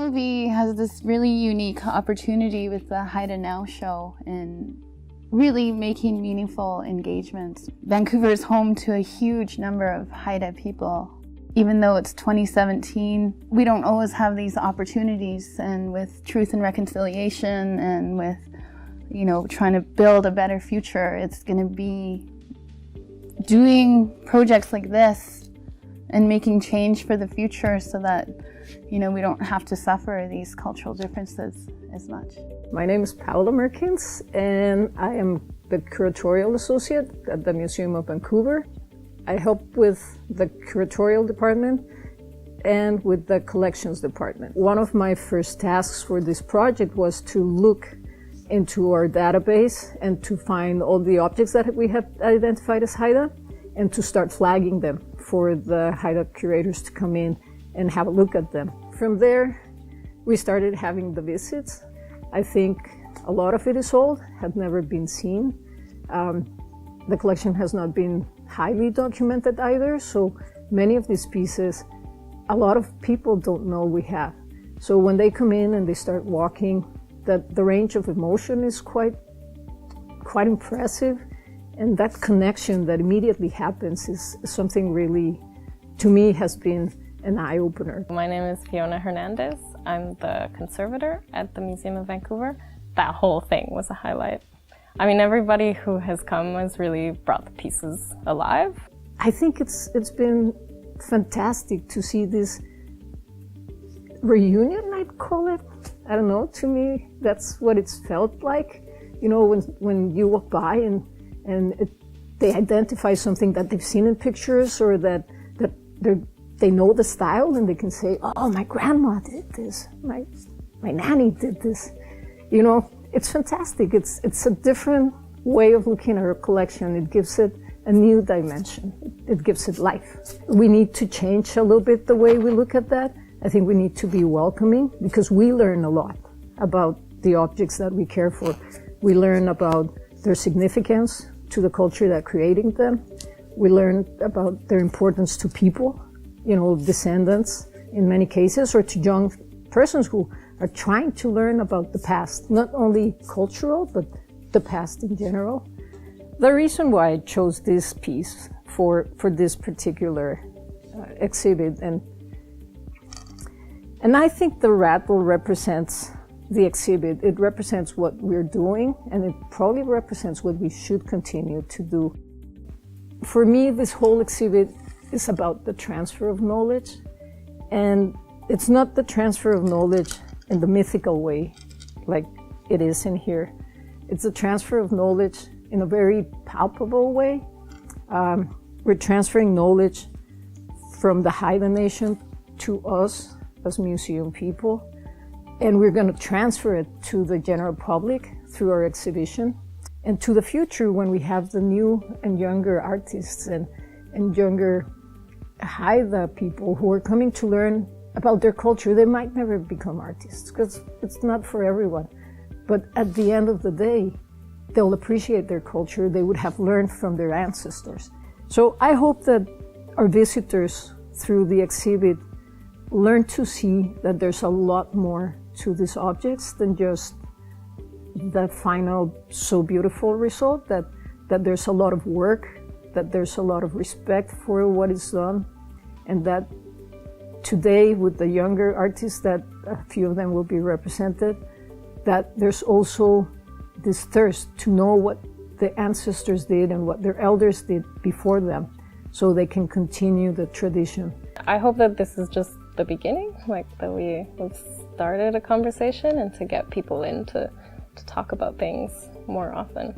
MOV has this really unique opportunity with the Haida Now show and really making meaningful engagements. Vancouver is home to a huge number of Haida people. Even though it's 2017, we don't always have these opportunities, and with Truth and Reconciliation and with, trying to build a better future, it's going to be doing projects like this and making change for the future so that, we don't have to suffer these cultural differences as much. My name is Paula Merkins, and I am the curatorial associate at the Museum of Vancouver. I help with the curatorial department and with the collections department. One of my first tasks for this project was to look into our database and to find all the objects that we have identified as Haida and to start flagging them for the Haida curators to come in and have a look at them. From there, we started having the visits. I think a lot of it is old, had never been seen. The collection has not been highly documented either, so many of these pieces, a lot of people don't know we have. So when they come in and they start walking, the range of emotion is quite impressive, and that connection that immediately happens is something really, to me, has been an eye-opener. My name is Fiona Hernandez. I'm the conservator at the Museum of Vancouver. That whole thing was a highlight. I mean, everybody who has come has really brought the pieces alive. I think it's been fantastic to see this reunion, I'd call it. I don't know, to me, that's what it's felt like. When you walk by and they identify something that they've seen in pictures or that they know the style and they can say, oh, my grandma did this, my nanny did this. It's fantastic. It's a different way of looking at our collection. It gives it a new dimension. It gives it life. We need to change a little bit the way we look at that. I think we need to be welcoming because we learn a lot about the objects that we care for. We learn about their significance to the culture that created them. We learn about their importance to people, descendants in many cases, or to young persons who are trying to learn about the past, not only cultural, but the past in general. The reason why I chose this piece for this particular exhibit, and I think the rattle represents the exhibit. It represents what we're doing, and it probably represents what we should continue to do. For me, this whole exhibit is about the transfer of knowledge, and it's not the transfer of knowledge in the mythical way, like it is in here. It's a transfer of knowledge in a very palpable way. We're transferring knowledge from the Haida Nation to us as museum people, and we're going to transfer it to the general public through our exhibition, and to the future when we have the new and younger artists and younger Haida people who are coming to learn about their culture. They might never become artists because it's not for everyone. But at the end of the day, they'll appreciate their culture. They would have learned from their ancestors. So I hope that our visitors through the exhibit learn to see that there's a lot more to these objects than just the final so beautiful result, that there's a lot of work, that there's a lot of respect for what is done, and that today with the younger artists, that a few of them will be represented, that there's also this thirst to know what the ancestors did and what their elders did before them, so they can continue the tradition. I hope that this is just the beginning, like that we've started a conversation and to get people in to talk about things more often.